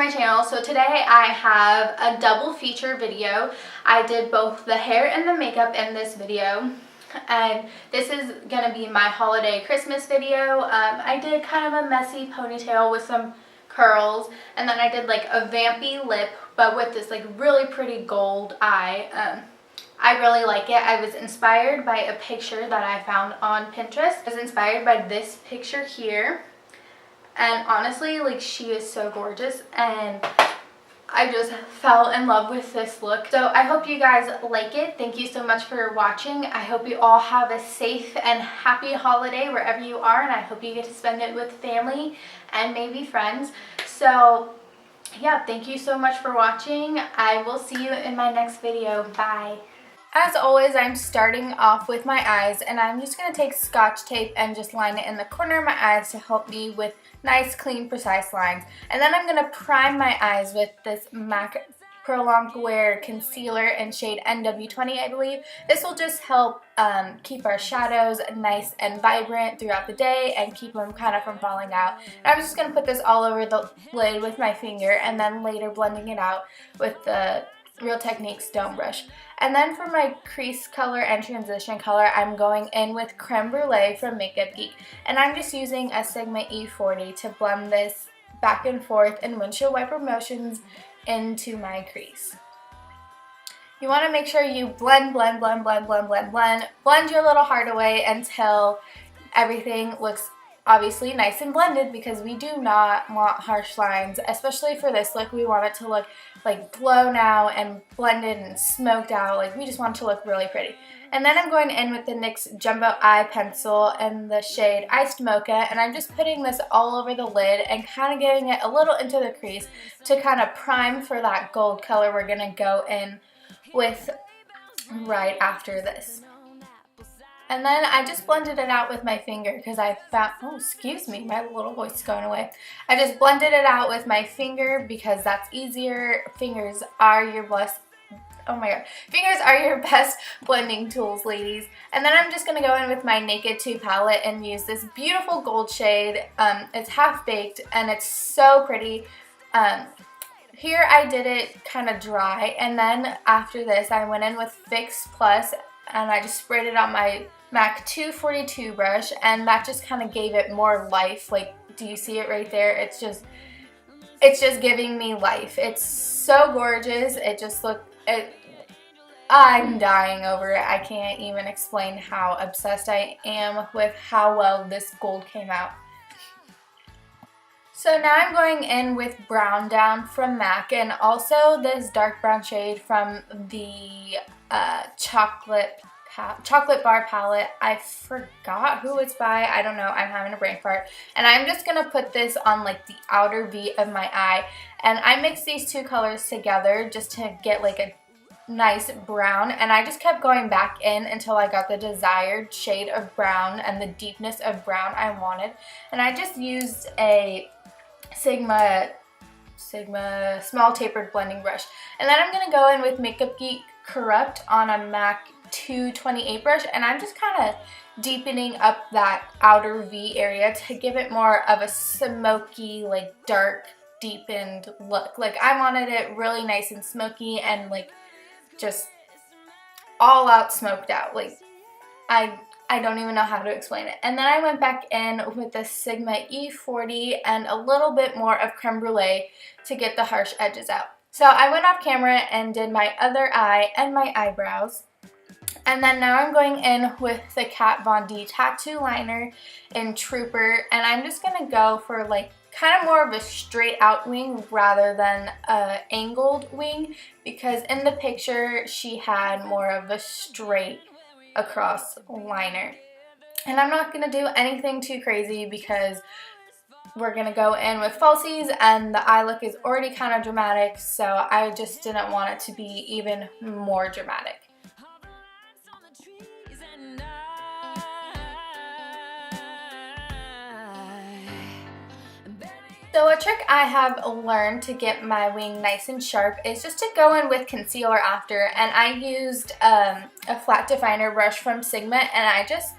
to my channel. So today I have a double feature video. I did both the hair and the makeup in this video, and this is gonna be my holiday Christmas video. I did kind of a messy ponytail with some curls, and then I did like a vampy lip but with this like really pretty gold eye. I really like it. I was inspired by a picture that I found on Pinterest. I was inspired by this picture here. And honestly, like, she is so gorgeous, and I just fell in love with this look. So I hope you guys like it. Thank you so much for watching. I hope you all have a safe and happy holiday wherever you are, and I hope you get to spend it with family and maybe friends. So yeah, thank you so much for watching. I will see you in my next video. Bye. As always, I'm starting off with my eyes, and I'm just going to take Scotch tape and just line it in the corner of my eyes to help me with nice, clean, precise lines. And then I'm going to prime my eyes with this MAC Pro Longwear Concealer in shade NW20, I believe. This will just help keep our shadows nice and vibrant throughout the day and keep them kind of from falling out. And I'm just going to put this all over the lid with my finger, and then later blending it out with the Real Techniques Stone Brush. And then for my crease color and transition color, I'm going in with Creme Brulee from Makeup Geek. And I'm just using a Sigma E40 to blend this back and forth in windshield wiper motions into my crease. You want to make sure you blend your little heart away until everything looks obviously nice and blended, because we do not want harsh lines, especially for this look. We want it to look like blown out and blended and smoked out. Like, we just want it to look really pretty. And then I'm going in with the NYX Jumbo Eye Pencil in the shade Iced Mocha, and I'm just putting this all over the lid and kind of getting it a little into the crease to kind of prime for that gold color we're going to go in with right after this. And then I just blended it out with my finger because I found, oh, excuse me, my little voice is going away. I just blended it out with my finger because that's easier. Fingers are your best blending tools, ladies. And then I'm just going to go in with my Naked 2 palette and use this beautiful gold shade. It's half baked and it's so pretty. Here I did it kind of dry, and then after this I went in with Fix Plus and I just sprayed it on my MAC 242 brush, and that just kind of gave it more life. Like, do you see it right there? It's just giving me life. It's so gorgeous. I'm dying over it. I can't even explain how obsessed I am with how well this gold came out. So now I'm going in with Brown Down from MAC, and also this dark brown shade from the Chocolate Bar palette. I forgot who it's by. I don't know. I'm having a brain fart. And I'm just going to put this on like the outer V of my eye. And I mixed these two colors together just to get like a nice brown. And I just kept going back in until I got the desired shade of brown and the deepness of brown I wanted. And I just used a Sigma small tapered blending brush. And then I'm going to go in with Makeup Geek Corrupt on a MAC 228 brush, and I'm just kind of deepening up that outer V area to give it more of a smoky, like dark, deepened look. Like, I wanted it really nice and smoky and like just all out smoked out. Like, I don't even know how to explain it. And then I went back in with the Sigma E40 and a little bit more of Creme Brulee to get the harsh edges out. So I went off camera and did my other eye and my eyebrows. And then now I'm going in with the Kat Von D Tattoo Liner in Trooper, and I'm just going to go for like kind of more of a straight out wing rather than a angled wing, because in the picture she had more of a straight across liner. And I'm not going to do anything too crazy because we're going to go in with falsies and the eye look is already kind of dramatic, so I just didn't want it to be even more dramatic. So a trick I have learned to get my wing nice and sharp is just to go in with concealer after, and I used a flat definer brush from Sigma, and I just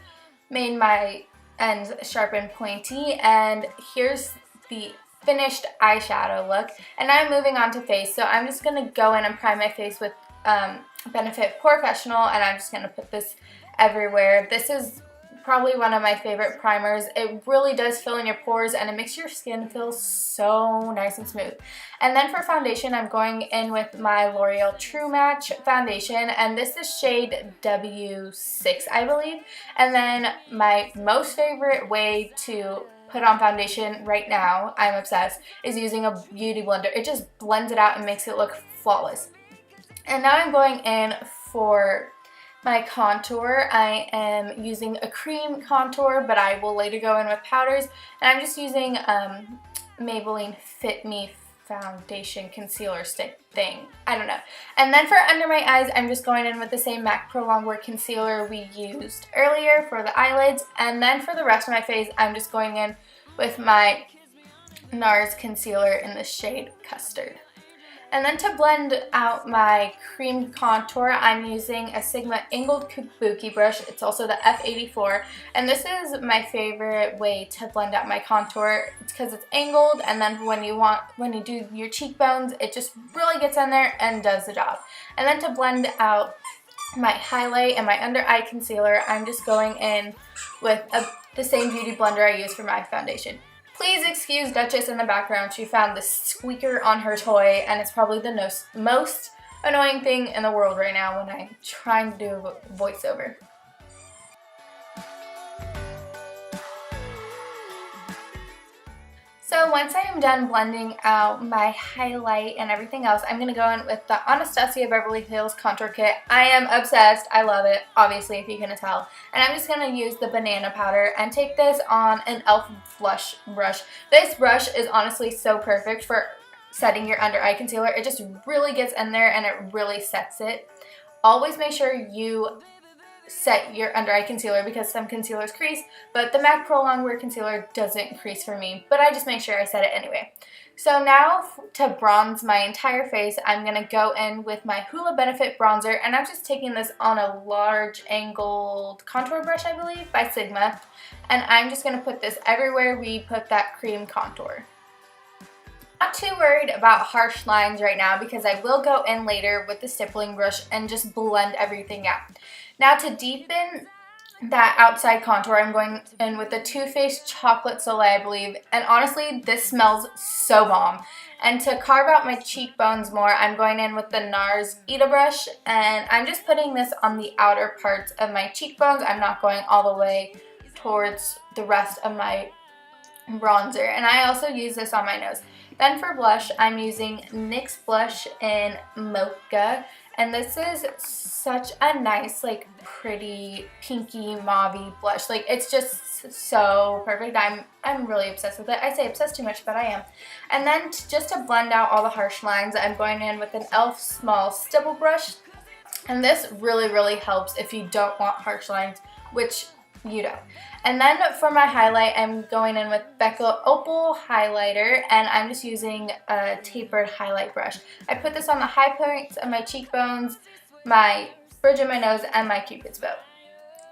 made my ends sharp and pointy, and here's the finished eyeshadow look. And now I'm moving on to face, so I'm just going to go in and prime my face with Benefit Professional, and I'm just going to put this everywhere. This is probably one of my favorite primers. It really does fill in your pores and it makes your skin feel so nice and smooth. And then for foundation, I'm going in with my L'Oreal True Match foundation, and this is shade W6, I believe. And then my most favorite way to put on foundation right now, I'm obsessed, is using a beauty blender. It just blends it out and makes it look flawless. And now I'm going in for my contour. I am using a cream contour, but I will later go in with powders. And I'm just using Maybelline Fit Me foundation concealer stick thing. I don't know. And then for under my eyes, I'm just going in with the same MAC Pro Longwear concealer we used earlier for the eyelids. And then for the rest of my face, I'm just going in with my NARS concealer in the shade Custard. And then to blend out my cream contour, I'm using a Sigma angled kabuki brush. It's also the F84, and this is my favorite way to blend out my contour. It's because it's angled, and then when you do your cheekbones, it just really gets in there and does the job. And then to blend out my highlight and my under eye concealer, I'm just going in with the same beauty blender I use for my foundation. Please excuse Duchess in the background. She found the squeaker on her toy, and it's probably the most annoying thing in the world right now when I'm trying to do a voiceover. So once I am done blending out my highlight and everything else, I'm going to go in with the Anastasia Beverly Hills Contour Kit. I am obsessed. I love it, obviously, if you can tell. And I'm just going to use the banana powder and take this on an e.l.f. blush brush. This brush is honestly so perfect for setting your under eye concealer. It just really gets in there and it really sets it. Always make sure you set your under eye concealer because some concealers crease, but the MAC Pro Longwear concealer doesn't crease for me, but I just make sure I set it anyway. So now to bronze my entire face, I'm going to go in with my Hoola Benefit bronzer, and I'm just taking this on a large angled contour brush, I believe, by Sigma, and I'm just going to put this everywhere we put that cream contour. Not too worried about harsh lines right now because I will go in later with the stippling brush and just blend everything out. Now to deepen that outside contour, I'm going in with the Too Faced Chocolate Soleil, I believe, and honestly this smells so bomb. And to carve out my cheekbones more, I'm going in with the NARS Ita brush, and I'm just putting this on the outer parts of my cheekbones. I'm not going all the way towards the rest of my bronzer, and I also use this on my nose. Then for blush, I'm using NYX blush in Mocha, and this is such a nice, like, pretty pinky mauve-y blush. Like, it's just so perfect. I'm really obsessed with it. I say obsessed too much, but I am. And then just to blend out all the harsh lines, I'm going in with an e.l.f. small stipple brush, and this really helps if you don't want harsh lines, which you don't. And then for my highlight, I'm going in with BECCA Opal highlighter, and I'm just using a tapered highlight brush. I put this on the high points of my cheekbones, my bridge of my nose, and my cupid's bow.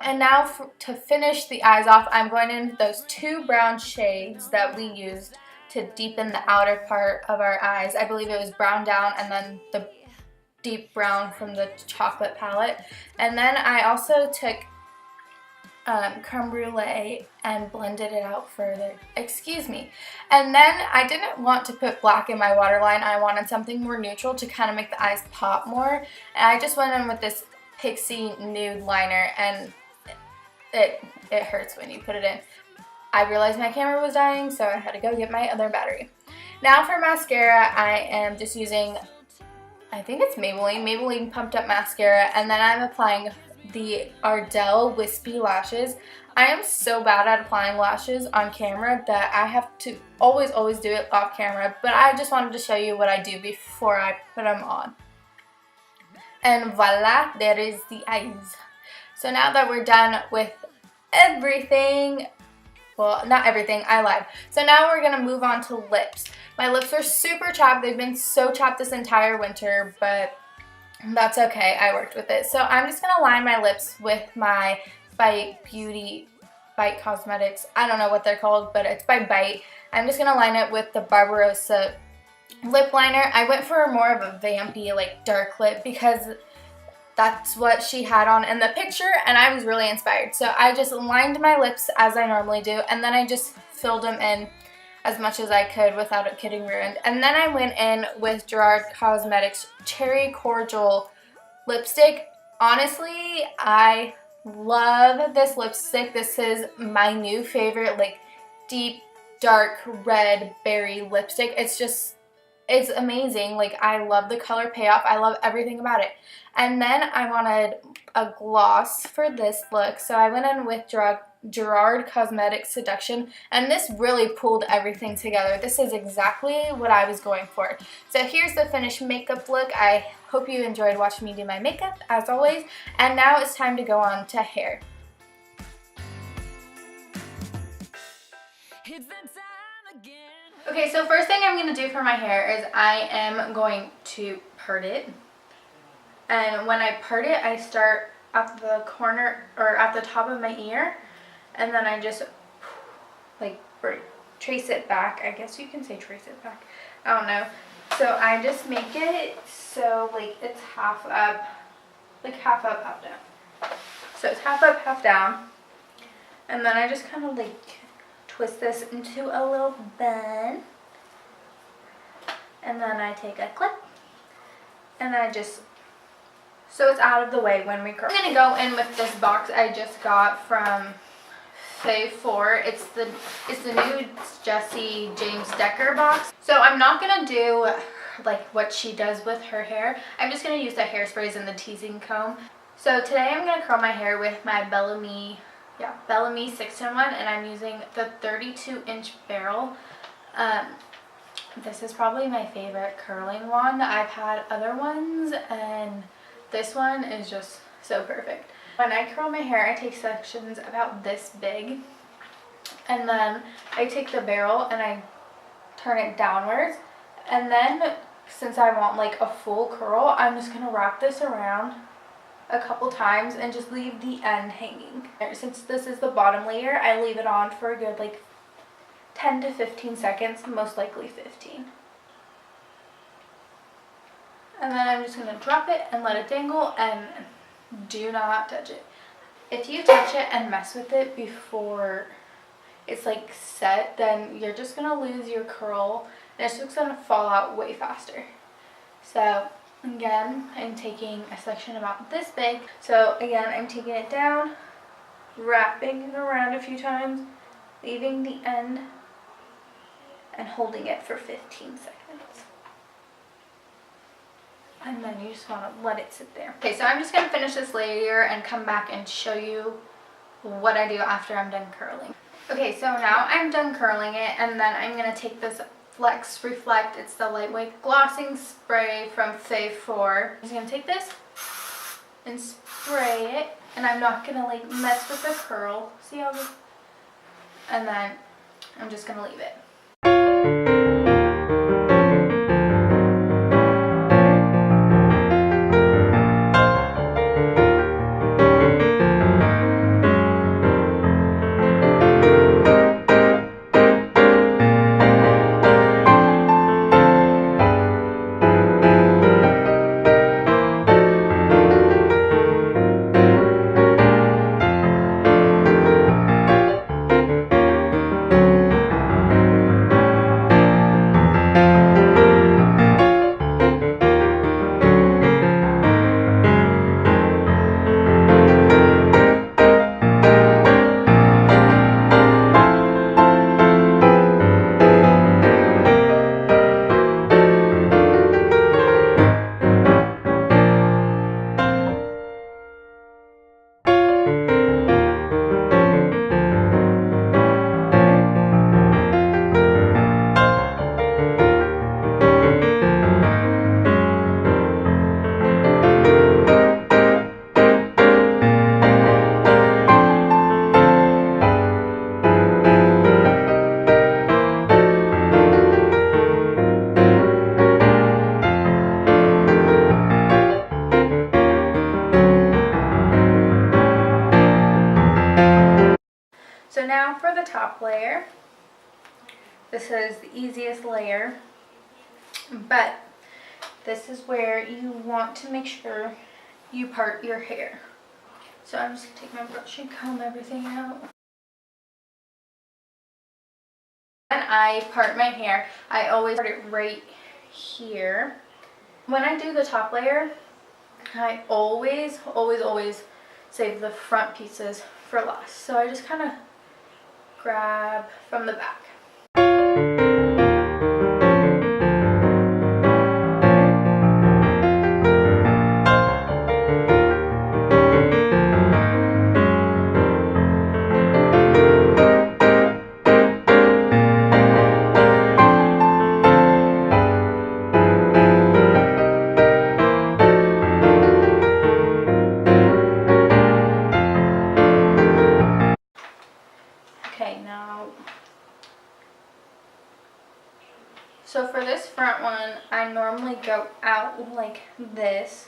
And now to finish the eyes off, I'm going in with those two brown shades that we used to deepen the outer part of our eyes. I believe it was Brown Down and then the deep brown from the chocolate palette. And then I also took creme brulee and blended it out further. Excuse me. And then I didn't want to put black in my waterline. I wanted something more neutral to kind of make the eyes pop more. And I just went in with this Pixie nude liner, and it hurts when you put it in. I realized my camera was dying, so I had to go get my other battery. Now for mascara, I am just using, I think it's Maybelline Pumped Up Mascara, and then I'm applying the Ardell Wispy Lashes. I am so bad at applying lashes on camera that I have to always do it off camera, but I just wanted to show you what I do before I put them on. And voila, there is the eyes. So now that we're done with everything, well, not everything, I lied. So now we're gonna move on to lips. My lips are super chapped. They've been so chapped this entire winter, but that's okay, I worked with it. So I'm just going to line my lips with my Bite Beauty Bite Cosmetics. I don't know what they're called, but it's by Bite. I'm just going to line it with the Barbarossa lip liner. I went for more of a vampy, like dark lip because that's what she had on in the picture and I was really inspired. So I just lined my lips as I normally do and then I just filled them in as much as I could without it getting ruined. And then I went in with Gerard Cosmetics Cherry Cordial lipstick. Honestly, I love this lipstick. This is my new favorite, like deep dark red berry lipstick. It's amazing. Like, I love the color payoff. I love everything about it. And then I wanted a gloss for this look, so I went in with Gerard Cosmetics Seduction, and this really pulled everything together. This is exactly what I was going for. So here's the finished makeup look. I hope you enjoyed watching me do my makeup, as always. And now it's time to go on to hair. Okay, so first thing I'm going to do for my hair is I am going to part it. And when I part it, I start at the corner or at the top of my ear. And then I just like trace it back. I guess you can say trace it back. I don't know. So I just make it so like it's half up, like half up, half down. So it's half up, half down. And then I just kind of like twist this into a little bun, and then I take a clip and I just, so it's out of the way when we curl. I'm going to go in with this box I just got from Fave 4. It's the new Jessie James Decker box. So I'm not going to do like what she does with her hair. I'm just going to use the hairsprays and the teasing comb. So today I'm going to curl my hair with my Bellami 6-in-1, and I'm using the 32-inch barrel. This is probably my favorite curling wand. I've had other ones, and this one is just so perfect. When I curl my hair, I take sections about this big, and then I take the barrel and I turn it downwards, and then since I want like a full curl, I'm just going to wrap this around a couple times and just leave the end hanging. Since this is the bottom layer, I leave it on for a good like 10 to 15 seconds, most likely 15. And then I'm just going to drop it and let it dangle, and do not touch it. If you touch it and mess with it before it's like set, then you're just going to lose your curl and it's just going to fall out way faster. So again, I'm taking a section about this big. So again, I'm taking it down, wrapping it around a few times, leaving the end, and holding it for 15 seconds. And then you just want to let it sit there. Okay, so I'm just going to finish this layer and come back and show you what I do after I'm done curling. Okay, so now I'm done curling it, and then I'm going to take this Flex Reflect. It's the lightweight glossing spray from Fave 4. I'm just going to take this and spray it, and I'm not going to like mess with the curl. See how this? And then I'm just going to leave it. So now for the top layer. This is the easiest layer, but this is where you want to make sure you part your hair. So I'm just going to take my brush and comb everything out. When I part my hair, I always part it right here. When I do the top layer, I always save the front pieces for last. So I just kind of grab from the back. So for this front one, I normally go out like this.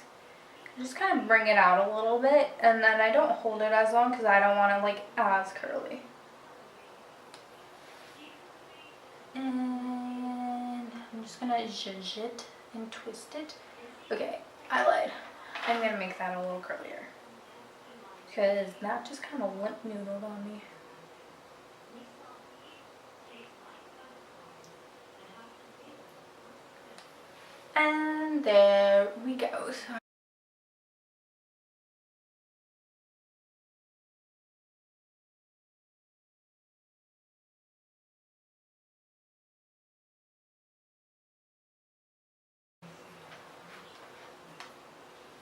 Just kind of bring it out a little bit, and then I don't hold it as long because I don't want it like as curly. And I'm just gonna zhuzh it and twist it. Okay, I lied. I'm gonna make that a little curlier because that just kind of limp noodled on me. And there we go.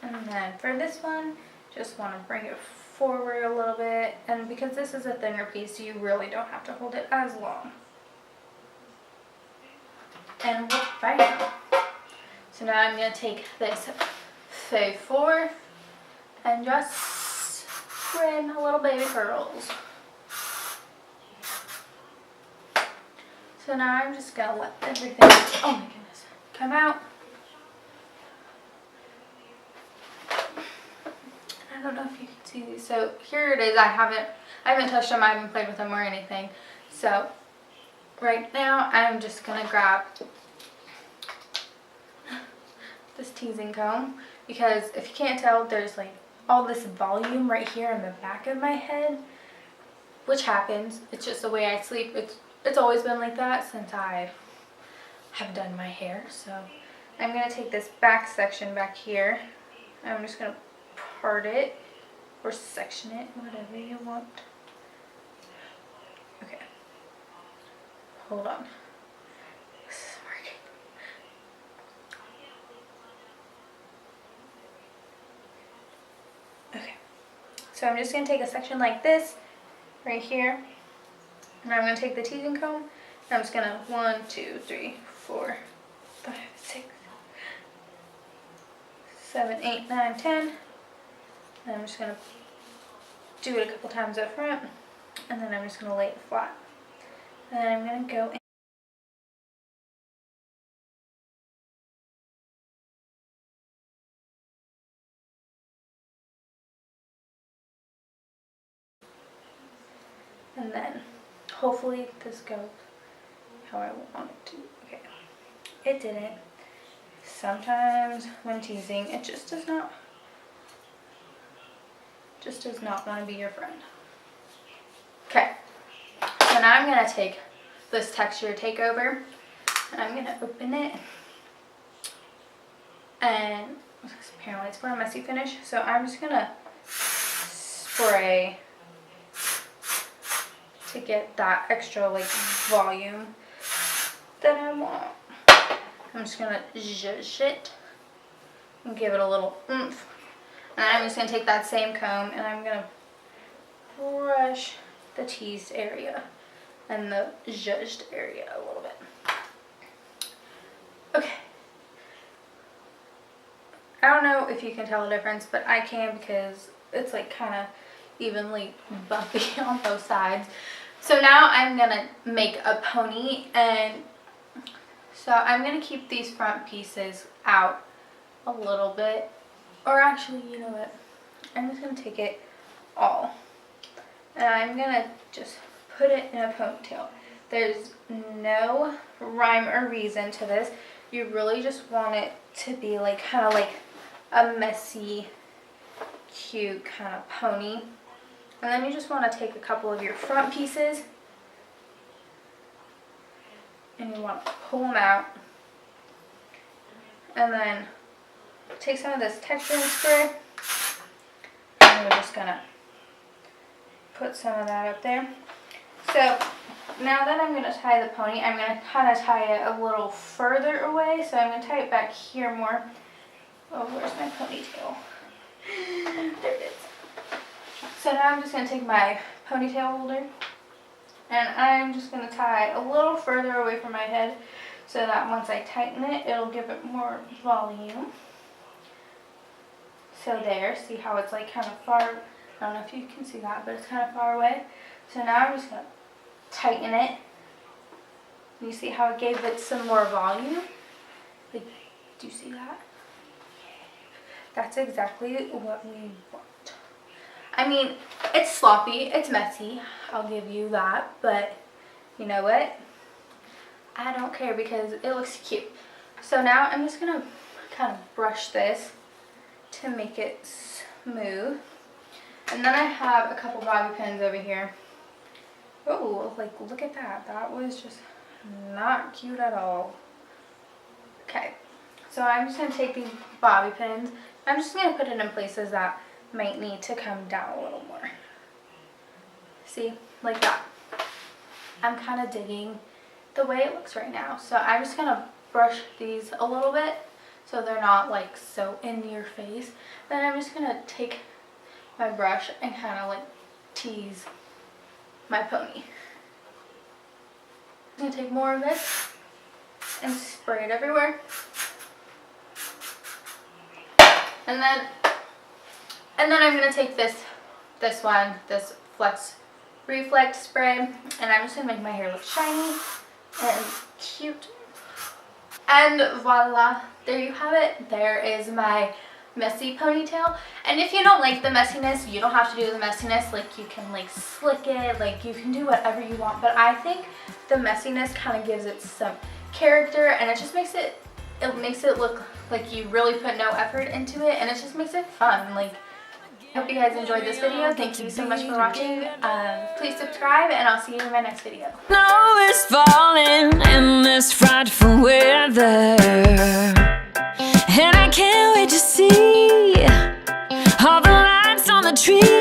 And then for this one, just want to bring it forward a little bit. And because this is a thinner piece, you really don't have to hold it as long. And bam. So now I'm going to take this faux four and just trim a little baby curls. So now I'm just going to let everything, oh my goodness, come out. I don't know if you can see these. So here it is. I haven't touched them. I haven't played with them or anything. So right now I'm just going to grab this teasing comb, because if you can't tell, there's like all this volume right here in the back of my head, which happens. It's just the way I sleep. It's always been like that since I have done my hair. So I'm going to take this back section back here. I'm just going to part it or section it, whatever you want. Okay. Hold on. Okay, so I'm just going to take a section like this right here, and I'm going to take the teasing comb, and I'm just going to 1, 2, 3, 4, 5, 6, 7, 8, 9, 10, and I'm just going to do it a couple times up front, and then I'm just going to lay it flat. And then I'm going to go in. And then hopefully this goes how I want it to. Okay, it didn't. Sometimes when teasing, it just does not want to be your friend. Okay, so now I'm going to take this texture Takeover, and I'm going to open it, and apparently it's for a messy finish, so I'm just going to spray to get that extra like volume that I want. I'm just going to zhuzh it and give it a little oomph. And I'm just going to take that same comb and I'm going to brush the teased area and the zhuzhed area a little bit. Okay. I don't know if you can tell the difference, but I can because it's like kind of evenly bumpy on both sides. So now I'm going to make a pony, and so I'm going to keep these front pieces out a little bit, or actually, you know what, I'm just going to take it all, and I'm going to just put it in a ponytail. There's no rhyme or reason to this. You really just want it to be like kind of like a messy, cute kind of pony. And then you just want to take a couple of your front pieces and you want to pull them out. And then take some of this texturing spray and we're just going to put some of that up there. So now that I'm going to tie the pony, I'm going to kind of tie it a little further away. So I'm going to tie it back here more. Oh, where's my ponytail? There it is. So now I'm just going to take my ponytail holder and I'm just going to tie a little further away from my head so that once I tighten it, it'll give it more volume. So there, see how it's like kind of far, I don't know if you can see that, but it's kind of far away. So now I'm just going to tighten it. You see how it gave it some more volume? Like, do you see that? That's exactly what we want. I mean, it's sloppy, it's messy, I'll give you that, but you know what? I don't care because it looks cute. So now I'm just going to kind of brush this to make it smooth. And then I have a couple bobby pins over here. Oh, like look at that. That was just not cute at all. Okay, so I'm just going to take these bobby pins. I'm just going to put it in places that might need to come down a little more. See, like that. I'm kind of digging the way it looks right now. So I'm just going to brush these a little bit so they're not like so in your face. Then I'm just going to take my brush and kind of like tease my pony. I'm going to take more of this and spray it everywhere. And then I'm going to take this Flex Reflect spray, and I'm just going to make my hair look shiny and cute. And voila, there you have it. There is my messy ponytail. And if you don't like the messiness, you don't have to do the messiness. Like, you can like slick it, like you can do whatever you want. But I think the messiness kind of gives it some character, and it just makes it look like you really put no effort into it, and it just makes it fun. Like, I hope you guys enjoyed this video. Thank you so much for watching. Please subscribe, and I'll see you in my next video. Snow is falling in this frightful weather, and I can't wait to see all the lights on the tree.